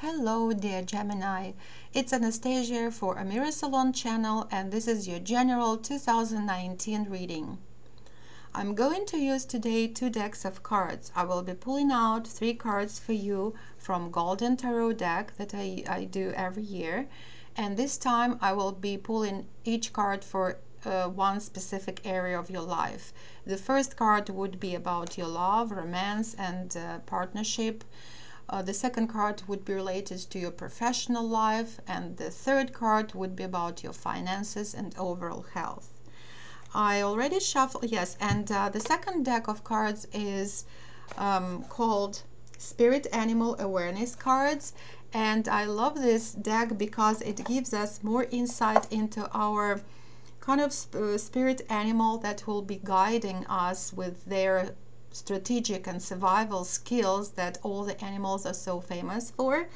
Hello dear Gemini, it's Anastasia for Amira Salon channel, and this is your general 2019 reading. I'm going to use today 2 decks of cards. I will be pulling out 3 cards for you from Golden Tarot deck that I do every year, and this time I will be pulling each card for one specific area of your life. The first card would be about your love, romance and partnership. The second card would be related to your professional life, and the third card would be about your finances and overall health. I already shuffled, yes, and the second deck of cards is called Spirit Animal Awareness cards, and I love this deck because it gives us more insight into our kind of spirit animal that will be guiding us with their strategic and survival skills that all the animals are so famous for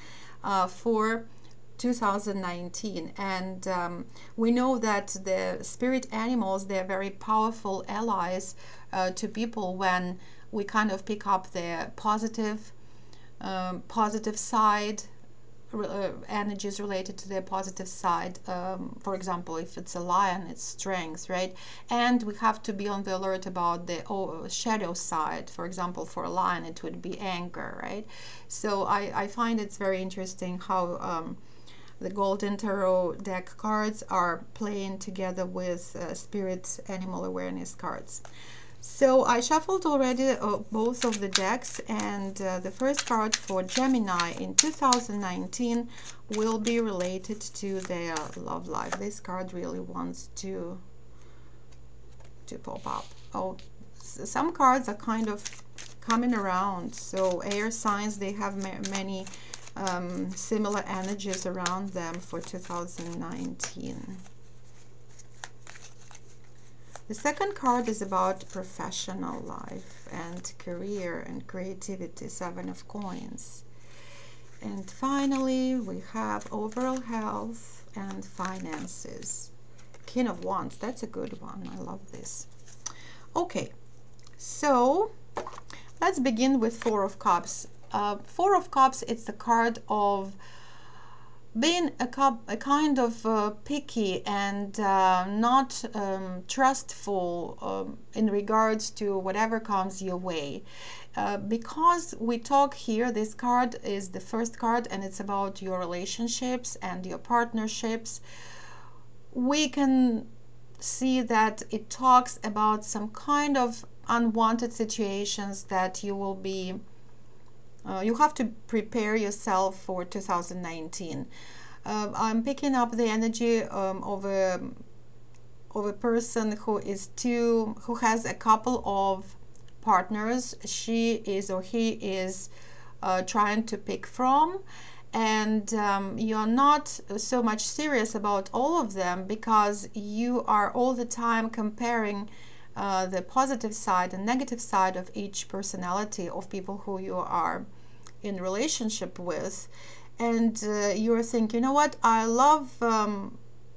2019. And we know that the spirit animals, they're very powerful allies to people when we kind of pick up their positive side, energies related to their positive side. For example, if it's a lion, it's strength, right? And we have to be on the alert about the shadow side. For example, for a lion it would be anger, right? So I find it's very interesting how the Golden Tarot deck cards are playing together with Spirit Animal Awareness cards. So I shuffled already both of the decks, and the first card for Gemini in 2019 will be related to their love life. This card really wants to pop up. Oh, some cards are kind of coming around. So air signs, they have many similar energies around them for 2019. The second card is about professional life and career and creativity, 7 of coins. And finally, we have overall health and finances. King of Wands, that's a good one. I love this. Okay, so let's begin with 4 of Cups. 4 of Cups, it's the card of being a kind of picky and not trustful in regards to whatever comes your way. Because we talk here, this card is the first card and it's about your relationships and your partnerships. We can see that it talks about some kind of unwanted situations that you will be you have to prepare yourself for 2019. I'm picking up the energy of a person who has a couple of partners she is or he is trying to pick from, and you're not so much serious about all of them because you are all the time comparing the positive side and negative side of each personality of people who you are in relationship with, and you're thinking, you know what, I love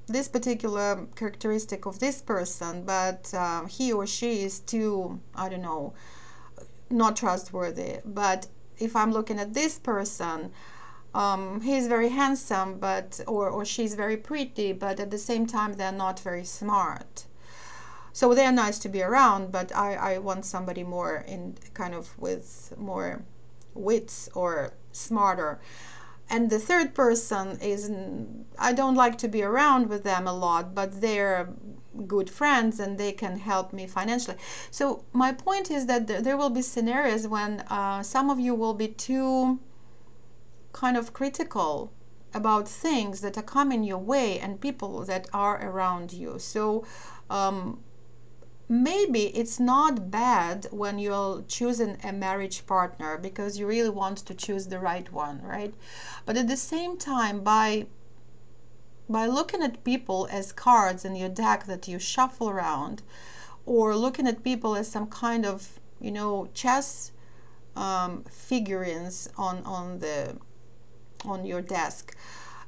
this particular characteristic of this person, but he or she is too, I don't know, not trustworthy. But if I'm looking at this person, he's very handsome, but or she's very pretty, but at the same time they're not very smart. So they're nice to be around, but I want somebody more in kind of with more wits or smarter. And the third person is, I don't like to be around with them a lot, but they're good friends and they can help me financially. So my point is that there will be scenarios when some of you will be too kind of critical about things that are coming your way and people that are around you. So maybe it's not bad when you're choosing a marriage partner because you really want to choose the right one, right? But at the same time, by looking at people as cards in your deck that you shuffle around, or looking at people as some kind of, you know, chess figurines on your desk,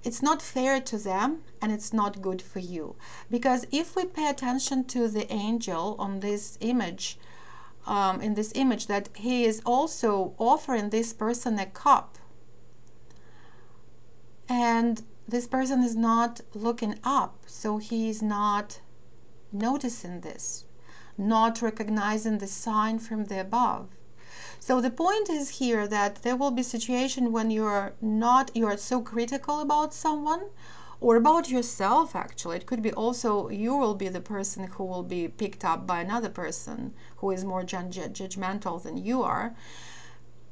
it's not fair to them and it's not good for you. Because if we pay attention to the angel on this image, in this image, that he is also offering this person a cup. and this person is not looking up, so he's not noticing this, not recognizing the sign from the above. So the point is here that there will be a situation when you are so critical about someone, or about yourself. Actually, it could be also you will be the person who will be picked up by another person who is more judgmental than you are,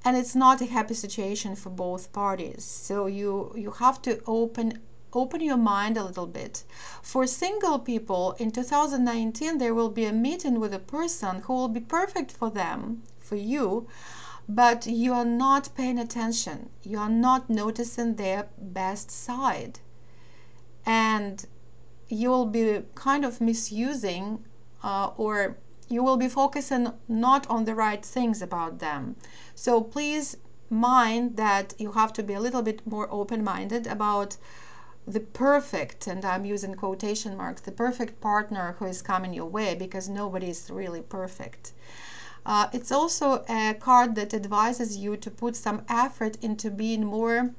and it's not a happy situation for both parties. So you have to open your mind a little bit. For single people in 2019, there will be a meeting with a person who will be perfect for them, for you, but you are not paying attention. You are not noticing their best side, and you will be kind of misusing or you will be focusing not on the right things about them. So please mind that you have to be a little bit more open-minded about the perfect, and I'm using quotation marks, the perfect partner who is coming your way, because nobody is really perfect. It's also a card that advises you to put some effort into being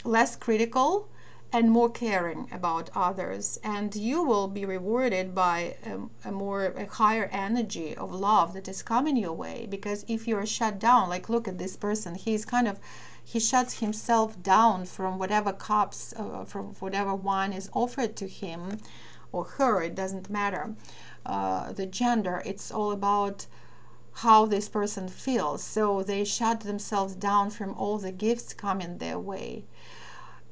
less critical and more caring about others, and you will be rewarded by a higher energy of love that is coming your way. Because if you're shut down, like look at this person, he shuts himself down from whatever cups, from whatever wine is offered to him or her, it doesn't matter the gender, it's all about how this person feels. So they shut themselves down from all the gifts coming their way.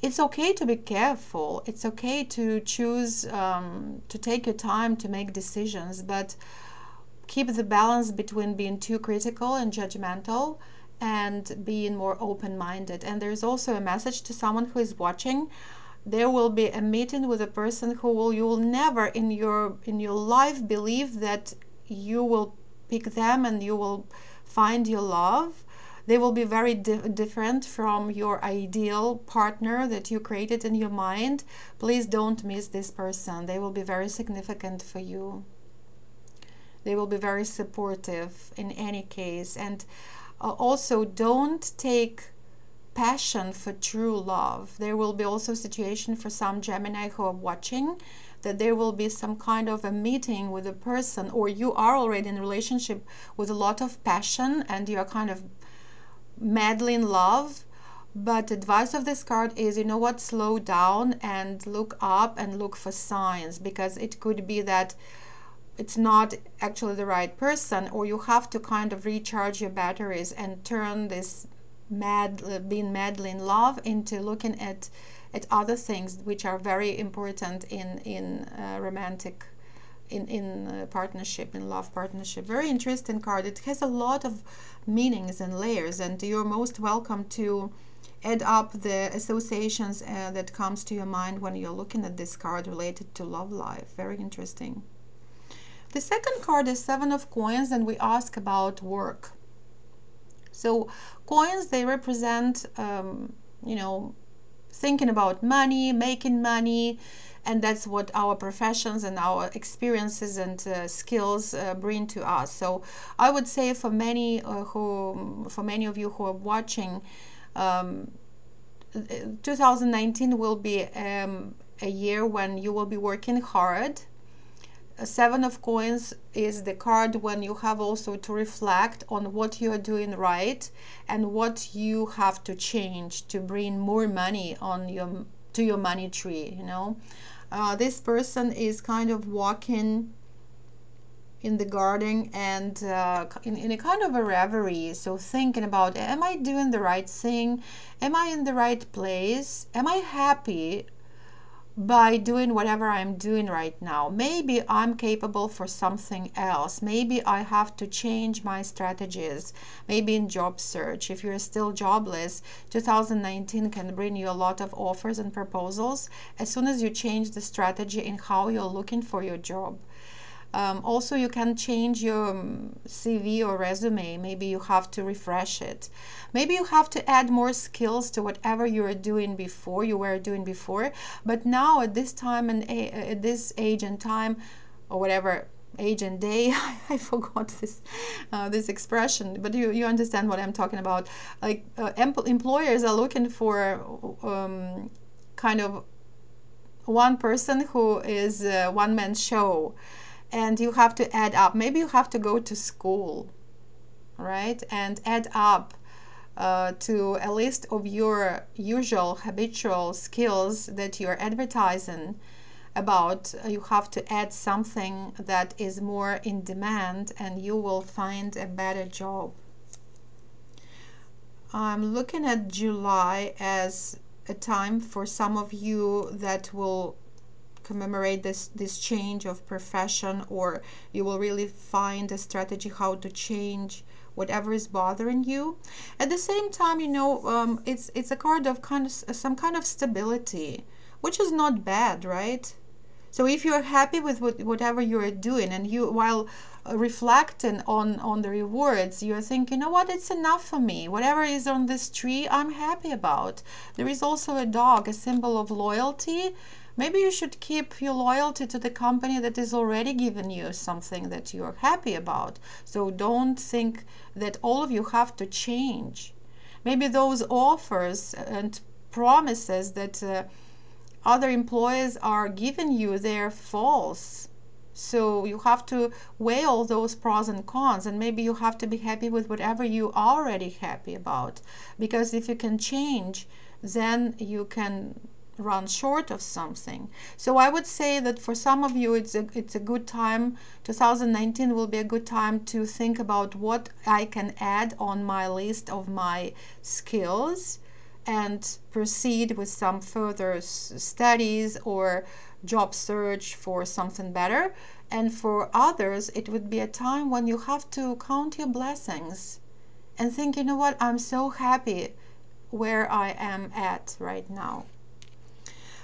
It's okay to be careful. It's okay to choose, to take your time to make decisions, but keep the balance between being too critical and judgmental and being more open-minded. And there's also a message to someone who is watching. There will be a meeting with a person who you will never in your life believe that you will pick them and you will find your love. They will be very different from your ideal partner that you created in your mind. Please don't miss this person. They will be very significant for you. They will be very supportive in any case. And also don't take passion for true love. There will be also a situation for some Gemini who are watching, that there will be some kind of a meeting with a person, or you are already in a relationship with a lot of passion and you are kind of madly in love. But advice of this card is, you know what, slow down and look up and look for signs, because it could be that it's not actually the right person, or you have to kind of recharge your batteries and turn this being madly in love into looking at other things which are very important in romantic partnership, in love partnership. Very interesting card. It has a lot of meanings and layers, and you're most welcome to add up the associations that comes to your mind when you're looking at this card related to love life. Very interesting. The second card is Seven of Coins, and we ask about work. So coins, they represent you know, thinking about money, making money, and that's what our professions and our experiences and skills bring to us. So I would say for many of you who are watching, 2019 will be a year when you will be working hard. Seven of Coins is the card when you have also to reflect on what you are doing right and what you have to change to bring more money to your money tree. You know, this person is kind of walking in the garden and in a kind of a reverie, so thinking about, am I doing the right thing? Am I in the right place? Am I happy by doing whatever I'm doing right now? Maybe I'm capable for something else. Maybe I have to change my strategies. Maybe in job search, if you're still jobless, 2019 can bring you a lot of offers and proposals as soon as you change the strategy in how you're looking for your job. Also, you can change your CV or resume. Maybe you have to refresh it. Maybe you have to add more skills to whatever you were doing before. But now at this time and at this age and time, or whatever age and day, I forgot this expression, but you understand what I'm talking about. Like employers are looking for kind of one person who is a one-man show, and you have to add up. Maybe you have to go to school, right, and add up to a list of your usual habitual skills that you're advertising about. You have to add something that is more in demand, and you will find a better job. I'm looking at July as a time for some of you that will commemorate this change of profession, or you will really find a strategy how to change whatever is bothering you. At the same time, you know, it's a card of some kind of stability, which is not bad, right? So if you're happy with whatever you're doing, and you, while reflecting on the rewards, you're thinking, you know what, it's enough for me. Whatever is on this tree, I'm happy about. There is also a dog, a symbol of loyalty. Maybe you should keep your loyalty to the company that is already giving you something that you're happy about. So don't think that all of you have to change. Maybe those offers and promises that other employers are giving you, they're false. So you have to weigh all those pros and cons, and maybe you have to be happy with whatever you are already happy about. Because if you can change, then you can run short of something. So I would say that for some of you, it's a good time. 2019 will be a good time to think about what I can add on my list of my skills, and proceed with some further studies or job search for something better. And for others, it would be a time when you have to count your blessings and think, you know what, I'm so happy where I am at right now.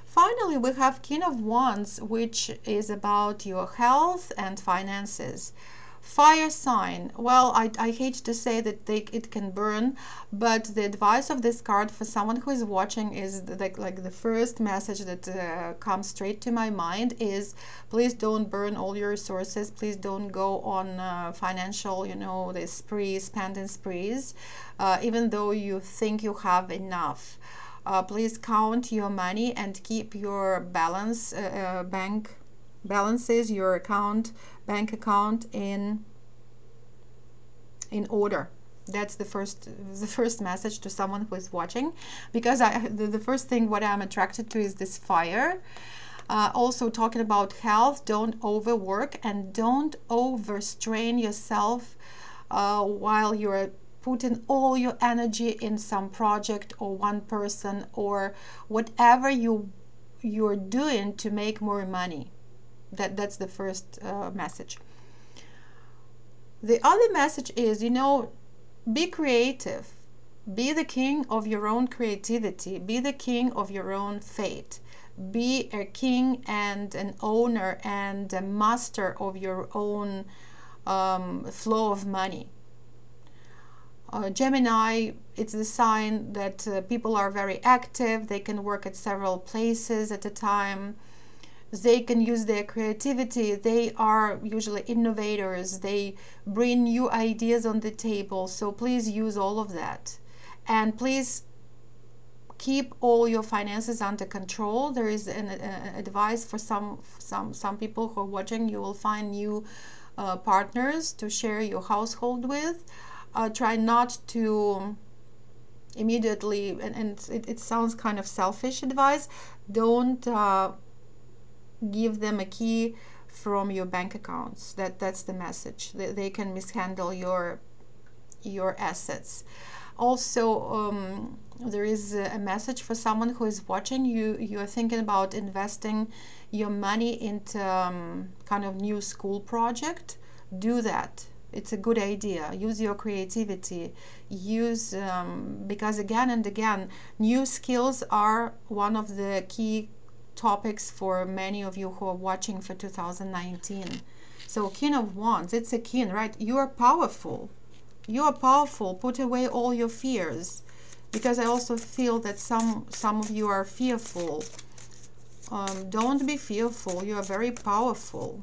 Finally, we have King of Wands, which is about your health and finances. Fire sign. Well, I hate to say that it can burn, but the advice of this card for someone who is watching is like the first message that comes straight to my mind is, please don't burn all your resources. Please don't go on financial, you know, the spending sprees, even though you think you have enough. Please count your money and keep your bank balances, your bank account in order. That's the first message to someone who is watching, because the first thing what I'm attracted to is this fire. Also talking about health, don't overwork and don't overstrain yourself while you're putting all your energy in some project or one person or whatever you're doing to make more money. That's the first message. The other message is, you know, be creative. Be the king of your own creativity. Be the king of your own fate. Be a king and an owner and a master of your own flow of money. Gemini, it's the sign that people are very active. They can work at several places at a time. They can use their creativity. They are usually innovators. They bring new ideas on the table. So please use all of that. And please keep all your finances under control. There is an advice for some people who are watching. You will find new partners to share your household with. Try not to immediately, and it sounds kind of selfish advice, don't give them a key from your bank accounts. That's the message. They can mishandle your assets. Also, there is a message for someone who is watching. You're thinking about investing your money into kind of new school project. Do that. It's a good idea. Use your creativity. Use because again and again, new skills are one of the key topics for many of you who are watching for 2019. So King of Wands, it's a king, right? You are powerful. You are powerful. Put away all your fears, because I also feel that some of you are fearful. Don't be fearful. You are very powerful.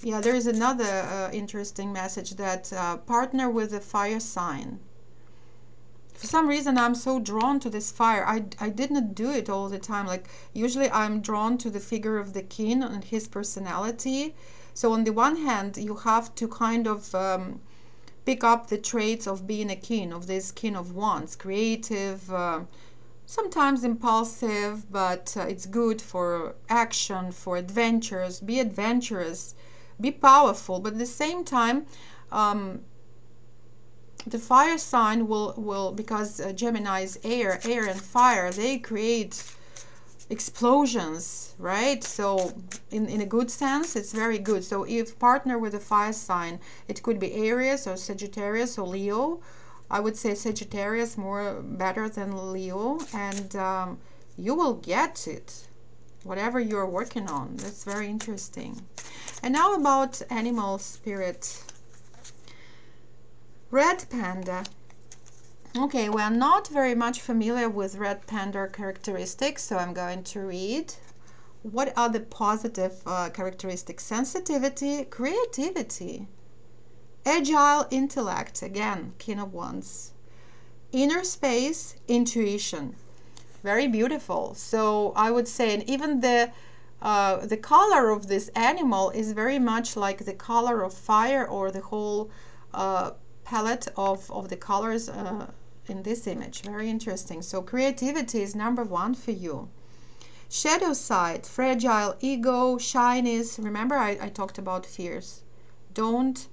Yeah, there is another interesting message that partner with a fire sign. For some reason, I'm so drawn to this fire. I did not do it all the time. Like, usually I'm drawn to the figure of the king and his personality. So on the one hand, you have to kind of pick up the traits of being a king, of this king of wands, creative, sometimes impulsive, but it's good for action, for adventures. Be adventurous, be powerful, but at the same time, the fire sign will because Gemini is air and fire, they create explosions, right? So in a good sense, it's very good. So if partner with a fire sign, it could be Aries or Sagittarius or Leo. I would say Sagittarius more better than Leo, and you will get it, whatever you're working on. That's very interesting. And now about animal spirit. Red panda. Okay, we are not very much familiar with red panda characteristics, so I'm going to read. What are the positive characteristics? Sensitivity, creativity, agile intellect, again, king of wands, inner space, intuition. Very beautiful. So I would say, and even the color of this animal is very much like the color of fire, or the whole palette of the colors in this image. Very interesting. So creativity is number one for you. Shadow side, fragile ego, shyness. Remember, I talked about fears. Don't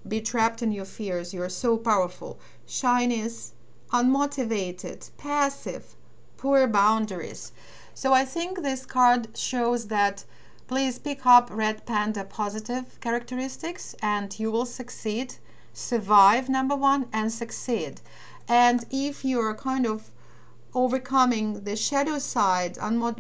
be trapped in your fears. You're so powerful. Shyness, unmotivated, passive, poor boundaries. So I think this card shows that please pick up red panda positive characteristics and you will succeed. Survive, number one, and succeed. And if you're kind of overcoming the shadow side,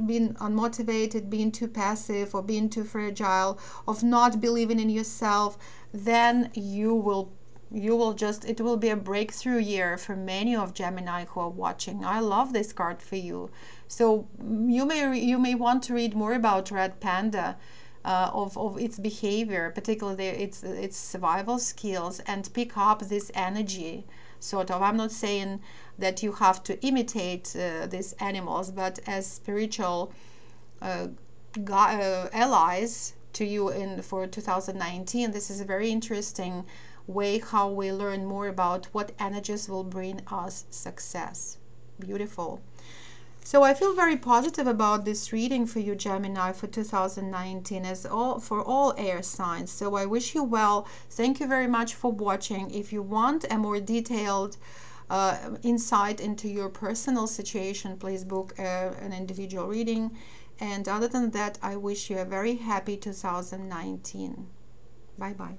being unmotivated, being too passive, or being too fragile, of not believing in yourself, then you will just, it will be a breakthrough year for many of Gemini who are watching. I love this card for you. So you may want to read more about red panda, of its behavior, particularly its survival skills, and pick up this energy, sort of. I'm not saying that you have to imitate these animals, but as spiritual allies to you for 2019, this is a very interesting way how we learn more about what energies will bring us success. Beautiful. So I feel very positive about this reading for you, Gemini, for 2019, for all air signs. So I wish you well. Thank you very much for watching. If you want a more detailed insight into your personal situation, please book an individual reading. And other than that, I wish you a very happy 2019. Bye-bye.